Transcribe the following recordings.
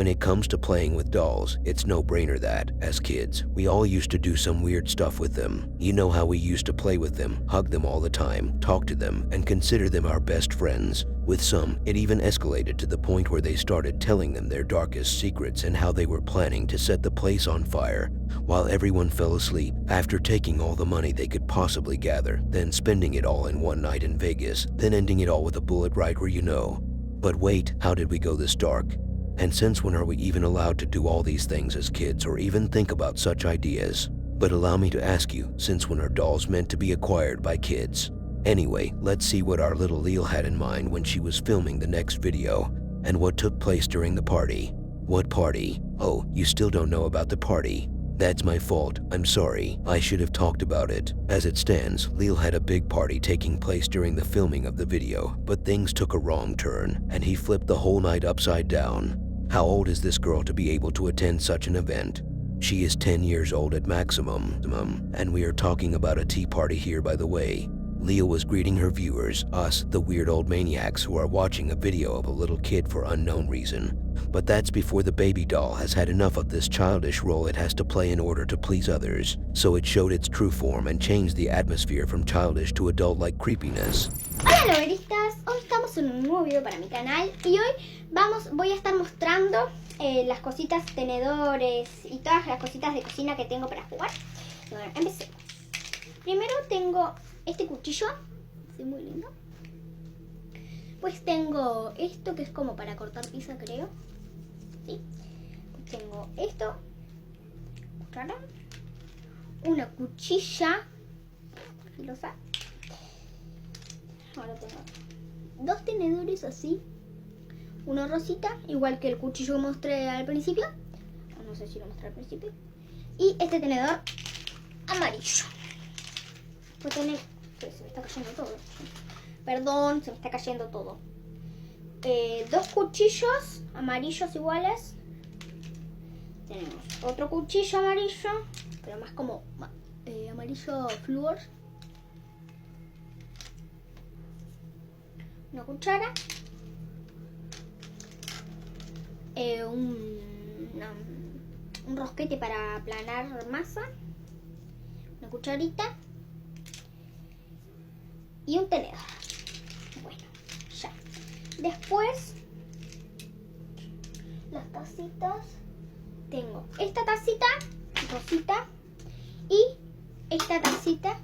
When it comes to playing with dolls, it's no-brainer that, as kids, we all used to do some weird stuff with them. You know how we used to play with them, hug them all the time, talk to them, and consider them our best friends. With some, it even escalated to the point where they started telling them their darkest secrets and how they were planning to set the place on fire, while everyone fell asleep after taking all the money they could possibly gather, then spending it all in one night in Vegas, then ending it all with a bullet right where you know. But wait, how did we go this dark? And since when are we even allowed to do all these things as kids or even think about such ideas? But allow me to ask you, since when are dolls meant to be acquired by kids? Anyway, let's see what our little Leal had in mind when she was filming the next video, and what took place during the party. What party? Oh, you still don't know about the party? That's my fault, I'm sorry. I should have talked about it. As it stands, Leal had a big party taking place during the filming of the video, but things took a wrong turn, and he flipped the whole night upside down. How old is this girl to be able to attend such an event? She is 10 years old at maximum, and we are talking about a tea party here, by the way. Leal was greeting her viewers, us, the weird old maniacs who are watching a video of a little kid for unknown reason. But that's before the baby doll has had enough of this childish role it has to play in order to please others. So it showed its true form and changed the atmosphere from childish to adult-like creepiness. Hola loberistas, hoy estamos en un nuevo video para mi canal y hoy voy a estar mostrando las cositas, tenedores y todas las cositas de cocina que tengo para jugar. Y bueno, empecemos. Primero tengo este cuchillo, es muy lindo. Pues tengo esto que es como para cortar pizza, creo. ¿Sí? Tengo esto, cuchara, una cuchilla filosa. Ahora tengo dos tenedores así, uno rosita, igual que el cuchillo que mostré al principio. No sé si lo mostré al principio. Y este tenedor amarillo. Pues tener... se me está cayendo todo. Perdón, se me está cayendo todo. Dos cuchillos amarillos iguales. Tenemos otro cuchillo amarillo, pero más como amarillo flúor. Una cuchara. Un rosquete para aplanar masa. Una cucharita. Y un tenedor. Bueno, ya. Después, las tacitas. Tengo esta tacita rosita y esta tacita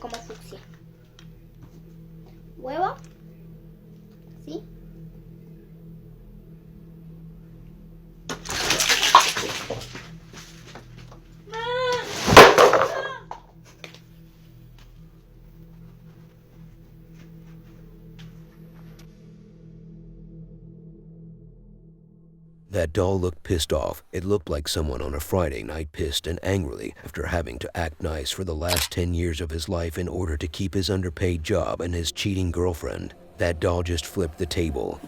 como fucsia. Huevo. ¿Sí? That doll looked pissed off. It looked like someone on a Friday night pissed and angrily after having to act nice for the last 10 years of his life in order to keep his underpaid job and his cheating girlfriend. That doll just flipped the table.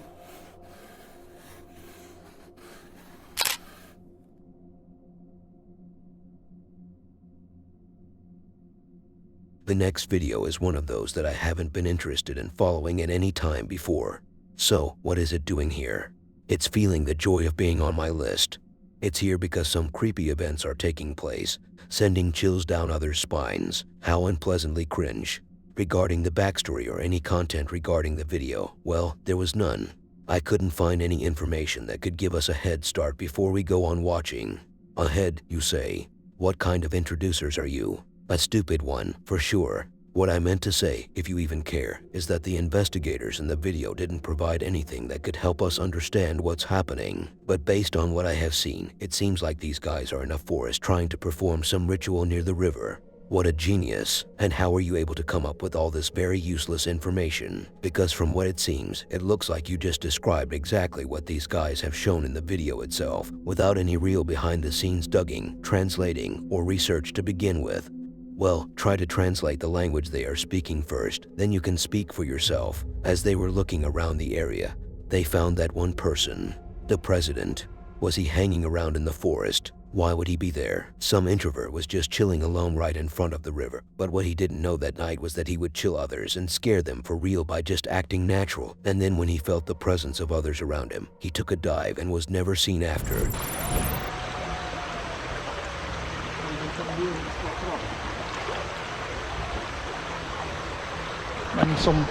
The next video is one of those that I haven't been interested in following at any time before. So, what is it doing here? It's feeling the joy of being on my list. It's here because some creepy events are taking place, sending chills down others' spines. How unpleasantly cringe. Regarding the backstory or any content regarding the video, well, there was none. I couldn't find any information that could give us a head start before we go on watching. A head, you say? What kind of introducers are you? A stupid one, for sure. What I meant to say, if you even care, is that the investigators in the video didn't provide anything that could help us understand what's happening. But based on what I have seen, it seems like these guys are in a forest trying to perform some ritual near the river. What a genius. And how are you able to come up with all this very useless information? Because from what it seems, it looks like you just described exactly what these guys have shown in the video itself, without any real behind-the-scenes digging, translating, or research to begin with. Well, try to translate the language they are speaking first, then you can speak for yourself. As they were looking around the area, they found that one person, the president. Was he hanging around in the forest? Why would he be there? Some introvert was just chilling alone right in front of the river. But what he didn't know that night was that he would chill others and scare them for real by just acting natural. And then when he felt the presence of others around him, he took a dive and was never seen after. Xong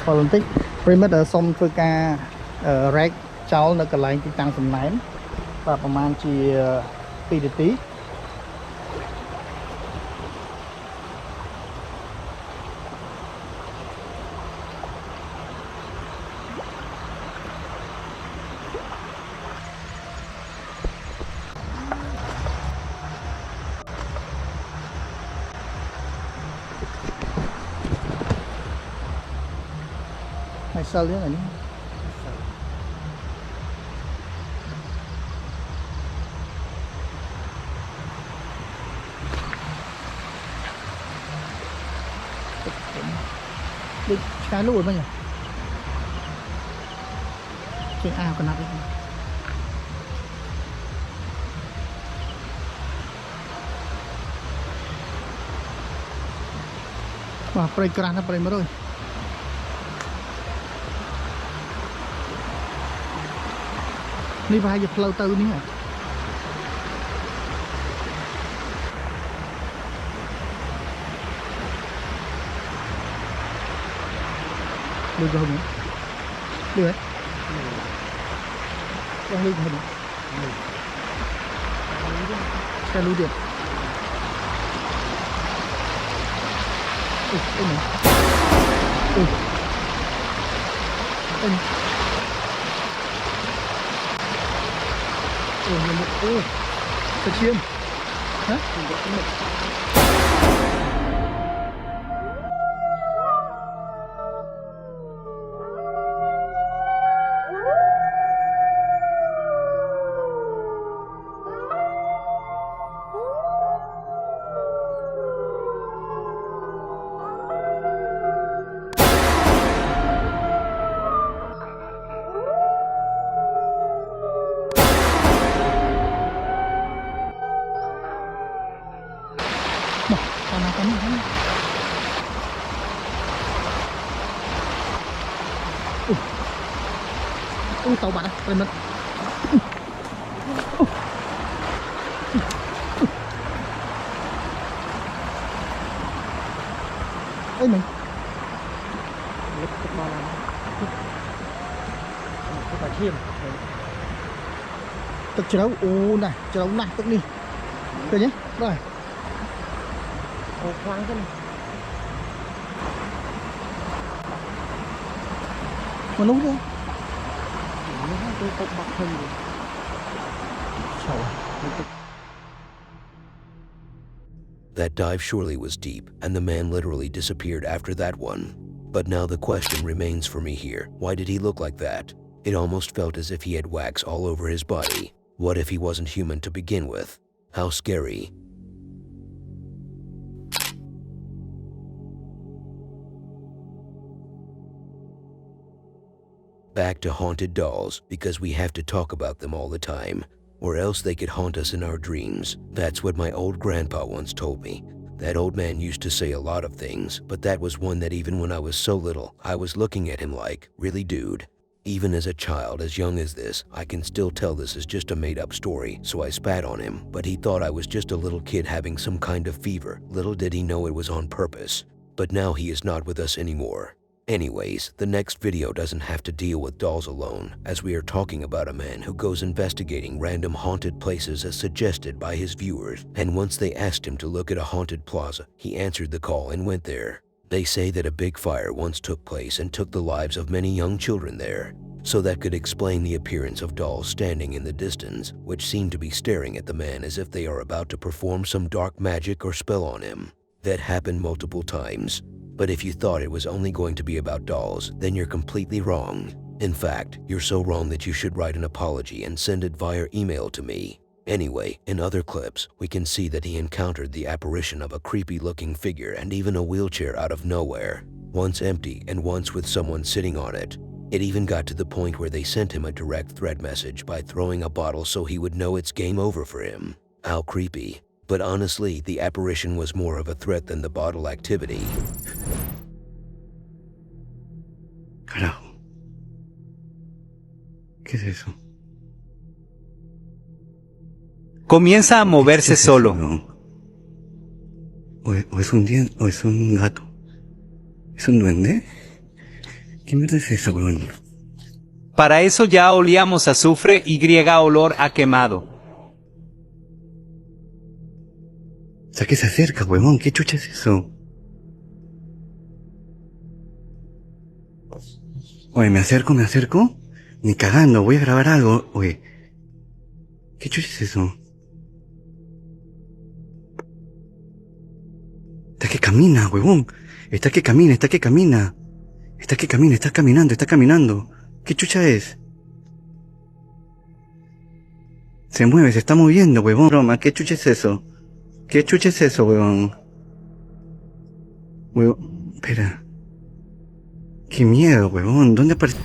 phần tích Primate ở xongធ្វើការ rake ចោលនៅកន្លែងទីតាំងសំណែនបាទប្រហែលជា 2 នាទី Hay sâu thế này. Đi cái lùi bao nhiêu? Trên ao còn nắp đi. Wah, perikran apa yang baru? Ni bahaya flow tahu ni kan? Đưa vô không? Đưa đấy. Đang lưu không? Xe lưu điện. Ôi này. Ôi. Ôi, thật chiên. Hả? Tàu bạn đây mất. Ê mình. Tức cháu ô này, cháu này tức đi. Đây nhé. Rồi. Ô khoáng thế này. Mà nấu chưa? That dive surely was deep, and the man literally disappeared after that one. But now the question remains for me here. Why did he look like that? It almost felt as if he had wax all over his body. What if he wasn't human to begin with? How scary. Back to haunted dolls, because we have to talk about them all the time, or else they could haunt us in our dreams. That's what my old grandpa once told me. That old man used to say a lot of things, but that was one that even when I was so little, I was looking at him like, really dude? Even as a child as young as this, I can still tell this is just a made-up story, so I spat on him, but he thought I was just a little kid having some kind of fever. Little did he know it was on purpose. But now he is not with us anymore. Anyways, the next video doesn't have to deal with dolls alone, as we are talking about a man who goes investigating random haunted places as suggested by his viewers, and once they asked him to look at a haunted plaza, he answered the call and went there. They say that a big fire once took place and took the lives of many young children there, so that could explain the appearance of dolls standing in the distance, which seem to be staring at the man as if they are about to perform some dark magic or spell on him. That happened multiple times. But if you thought it was only going to be about dolls, then you're completely wrong. In fact, you're so wrong that you should write an apology and send it via email to me. Anyway, in other clips, we can see that he encountered the apparition of a creepy-looking figure and even a wheelchair out of nowhere, once empty and once with someone sitting on it. It even got to the point where they sent him a direct threat message by throwing a bottle so he would know it's game over for him. How creepy. But honestly, the apparition was more of a threat than the bottle activity. Carajo. ¿Qué es eso? Comienza a moverse ¿Qué es eso, solo. weón? O es un diente, o es un gato. ¿Es un duende? ¿Qué mierda es eso, weón? Para eso ya olíamos azufre y olor a quemado. O sea, que se acerca, weón. ¿Qué chucha es eso? Oye, me acerco. Ni cagando, voy a grabar algo. Oye, ¿qué chucha es eso? Está que camina, huevón. Está que camina. Está caminando. ¿Qué chucha es? Se mueve, se está moviendo, huevón. Broma, ¿qué chucha es eso? Huevón? Huevón, espera. Qué miedo, huevón. ¿Dónde aparece?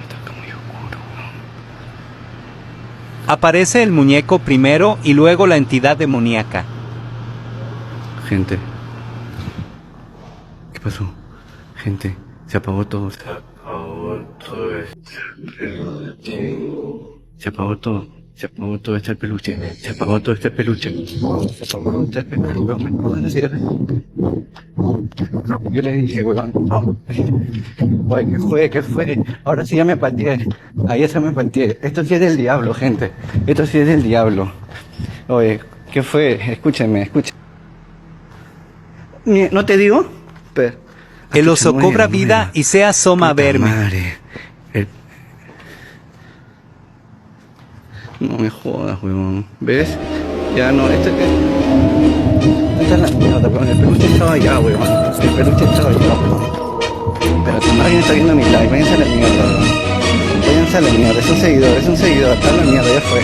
Está acá muy oscuro, huevón. Aparece el muñeco primero y luego la entidad demoníaca. Gente. ¿Qué pasó? Gente, se apagó todo. Se apagó todo este peluche. Yo le dije, weón. Oye, ¿qué fue? Ahora sí ya me pateé. Ahí ya me pateé. Esto sí es del diablo, gente. Esto sí es del diablo. Oye, ¿qué fue? Escúchame. ¿No te digo? Pero, El oso cobra vida y se asoma a verme. Madre. No me jodas, weón. ¿Ves? Ya no, esta es la mierda, weón. El peluche estaba allá, weón. Pero alguien está viendo mi live. Váyanse a la mierda, weón. Es un seguidor. Está en la mierda, ya fue.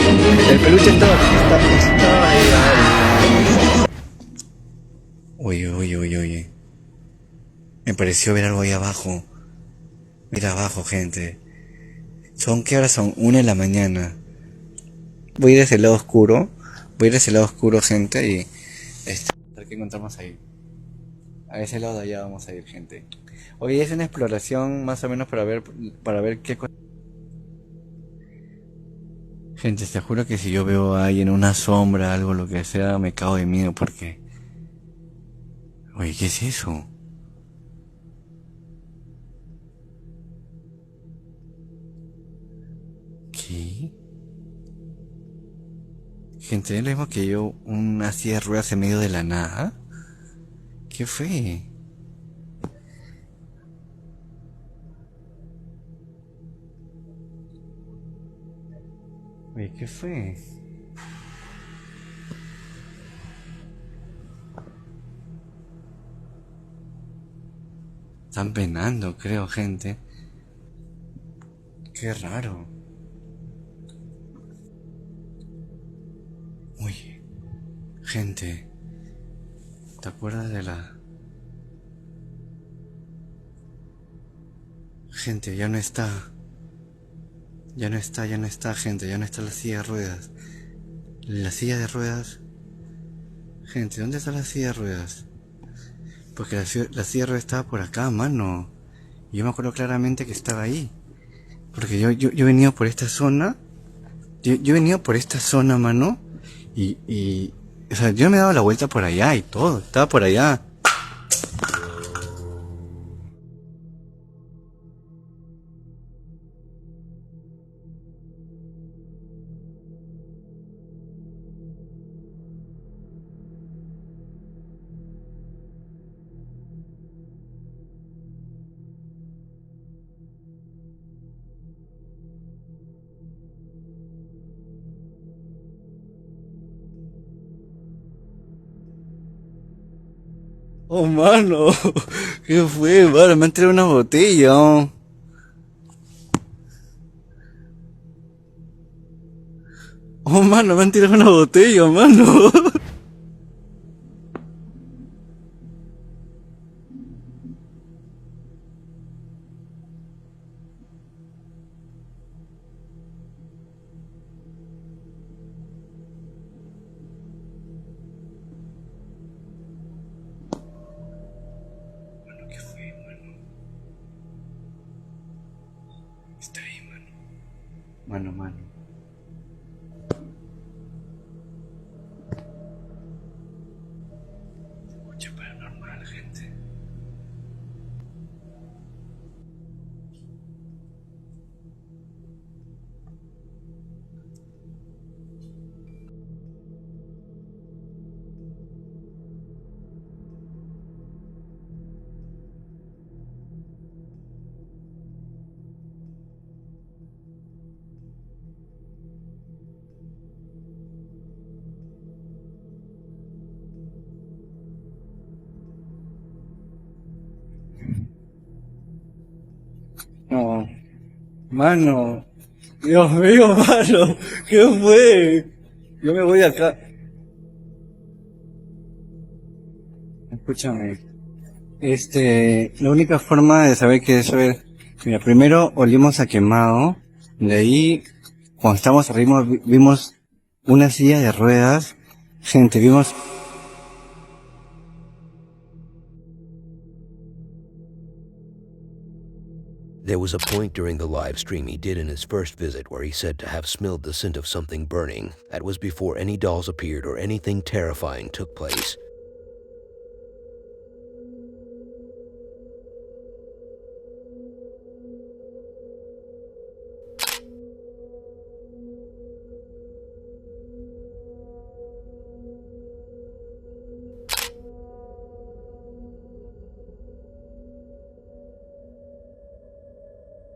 El peluche estaba allá. Oye. Me pareció ver algo ahí abajo. Mira abajo, gente. ¿Qué horas son? 1 de la mañana. Voy a ir hacia el lado oscuro, gente, y a ver qué encontramos ahí. A ese lado de allá vamos a ir, gente. Hoy es una exploración más o menos para ver qué cosa. Gente, te juro que si yo veo a alguien, una sombra, algo, lo que sea, me cago de miedo porque... Oye, ¿qué es eso? ¿Qué? Gente, ¿es lo mismo que yo una silla de ruedas en medio de la nada? ¿Qué fue? Oye, ¿qué fue? Están penando, creo, gente. Qué raro. Oye, gente, ¿te acuerdas de la... Gente, ya no está, gente, ya no está la silla de ruedas. La silla de ruedas... Gente, ¿dónde está la silla de ruedas? Porque la silla de ruedas estaba por acá, mano. Yo me acuerdo claramente que estaba ahí. Porque yo venía por esta zona. Yo venía por esta zona, mano. O sea, yo me he dado la vuelta por allá y todo. Estaba por allá. Oh, mano. ¿Qué fue, mano? Me han tirado una botella. Oh, mano, me han tirado una botella, mano. Mano, mano. Escucha paranormal, gente. No, mano. Dios mío, mano. ¿Qué fue? Yo me voy de acá. Escúchame. La única forma de saber que eso es... Mira, primero olimos a quemado. De ahí, cuando estábamos arriba, vimos una silla de ruedas. Gente, vimos... There was a point during the live stream he did in his first visit where he said to have smelled the scent of something burning. That was before any dolls appeared or anything terrifying took place.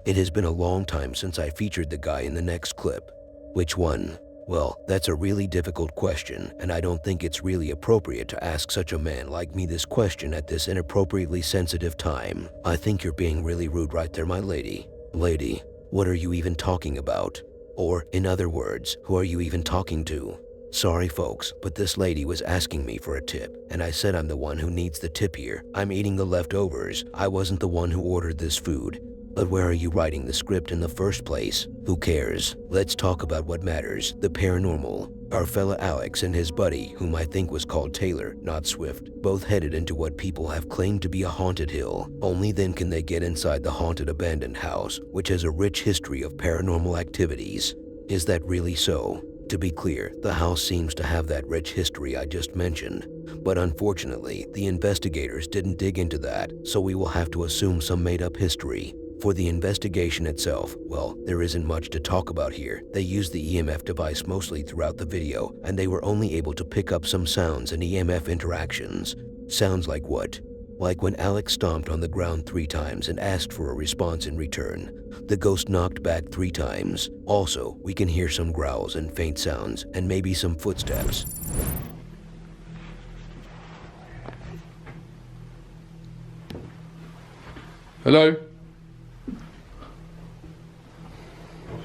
It has been a long time since I featured the guy in the next clip. Which one? Well, that's a really difficult question, and I don't think it's really appropriate to ask such a man like me this question at this inappropriately sensitive time. I think you're being really rude right there, my lady. Lady, what are you even talking about? Or, in other words, who are you even talking to? Sorry folks, but this lady was asking me for a tip, and I said I'm the one who needs the tip here. I'm eating the leftovers. I wasn't the one who ordered this food. But where are you writing the script in the first place? Who cares? Let's talk about what matters, the paranormal. Our fella Alex and his buddy, whom I think was called Taylor, not Swift, both headed into what people have claimed to be a haunted hill. Only then can they get inside the haunted abandoned house, which has a rich history of paranormal activities. Is that really so? To be clear, the house seems to have that rich history I just mentioned. But unfortunately, the investigators didn't dig into that, so we will have to assume some made-up history. For the investigation itself, well, there isn't much to talk about here. They used the EMF device mostly throughout the video, and they were only able to pick up some sounds and EMF interactions. Sounds like what? Like when Alex stomped on the ground 3 times and asked for a response in return. The ghost knocked back 3 times. Also, we can hear some growls and faint sounds, and maybe some footsteps. Hello?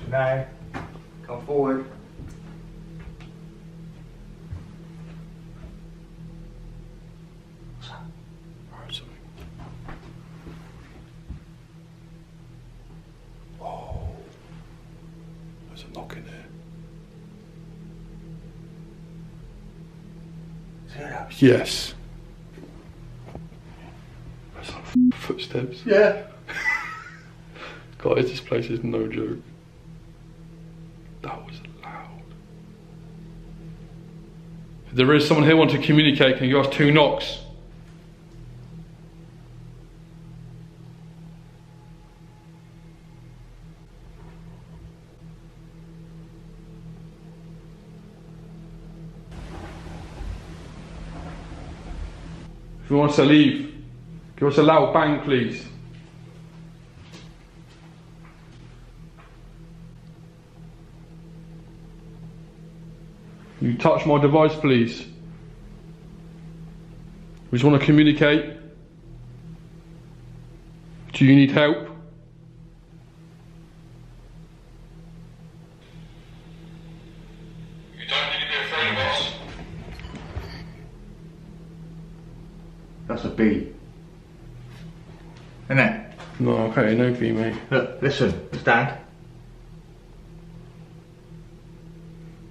No. Come forward. Alright, something. Oh. There's a knock in there. Serious? Yes. There's some footsteps. Yeah. Guys, this place is no joke. That was loud. If there is someone here wanting to communicate, can you ask 2 knocks? If you want us to leave, give us a loud bang, please. You touch my device, please. We just want to communicate. Do you need help? You don't need to be afraid of us. That's a B. Isn't it? No, okay, no fee, mate. Look, listen, stand.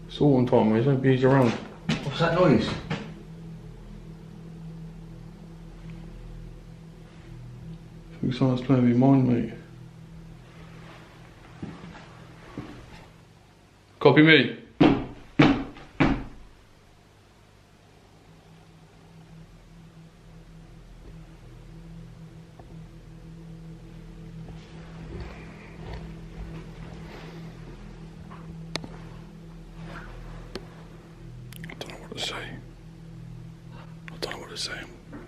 It's all on time, mate. There's no bees around. What's that noise? I think someone's playing with your mind, mate. Copy me.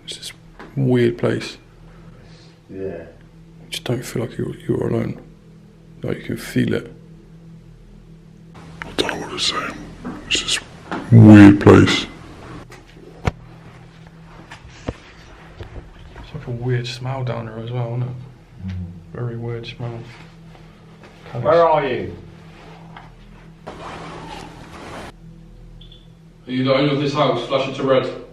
It's this weird place. Yeah. You just don't feel like you're alone. Like you can feel it. I don't know what to say. It's this weird place. It's like a weird smell down there as well, isn't it? Very weird smell. Where are you? Are you the owner of this house? Flash it to red.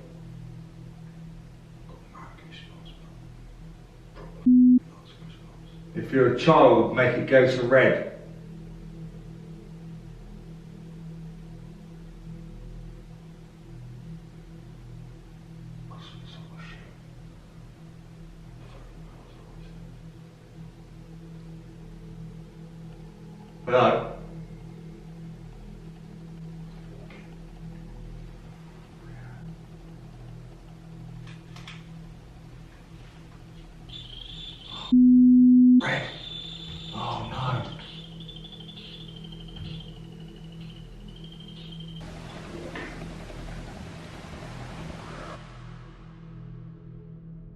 If you're a child, make it go to red. Hello? Red. Oh no.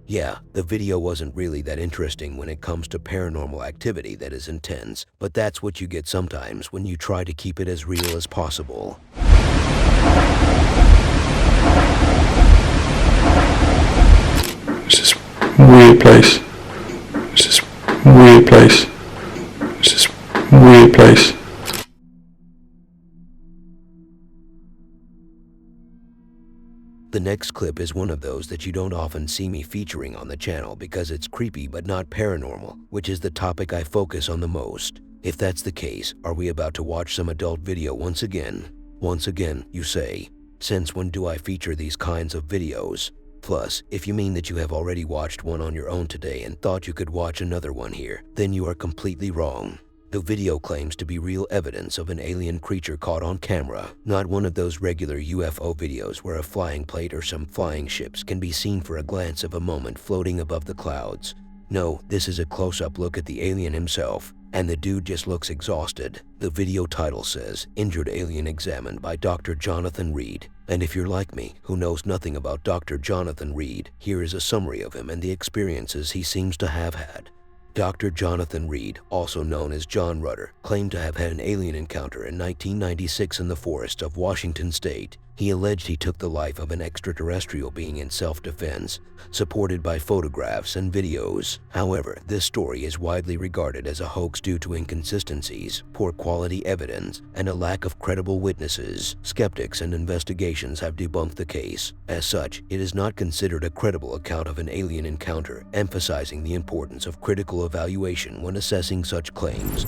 Yeah, the video wasn't really that interesting when it comes to paranormal activity that is intense, but that's what you get sometimes when you try to keep it as real as possible. It's this weird place. It's this weird place. It's this weird place. The next clip is one of those that you don't often see me featuring on the channel because it's creepy but not paranormal, which is the topic I focus on the most. If that's the case, are we about to watch some adult video once again? Once again, you say. Since when do I feature these kinds of videos? Plus, if you mean that you have already watched one on your own today and thought you could watch another one here, then you are completely wrong. The video claims to be real evidence of an alien creature caught on camera, not one of those regular UFO videos where a flying plate or some flying ships can be seen for a glance of a moment floating above the clouds. No, this is a close-up look at the alien himself, and the dude just looks exhausted. The video title says, "Injured Alien Examined by Dr. Jonathan Reed." And if you're like me, who knows nothing about Dr. Jonathan Reed, here is a summary of him and the experiences he seems to have had. Dr. Jonathan Reed, also known as John Rudder, claimed to have had an alien encounter in 1996 in the forests of Washington state. He alleged he took the life of an extraterrestrial being in self-defense, supported by photographs and videos. However, this story is widely regarded as a hoax due to inconsistencies, poor quality evidence, and a lack of credible witnesses. Skeptics and investigations have debunked the case. As such, it is not considered a credible account of an alien encounter, emphasizing the importance of critical evaluation when assessing such claims.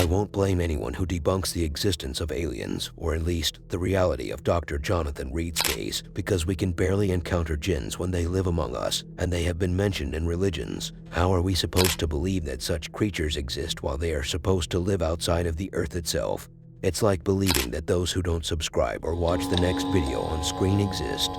I won't blame anyone who debunks the existence of aliens, or at least the reality of Dr. Jonathan Reed's case, because we can barely encounter jinns when they live among us, and they have been mentioned in religions. How are we supposed to believe that such creatures exist while they are supposed to live outside of the earth itself? It's like believing that those who don't subscribe or watch the next video on screen exist.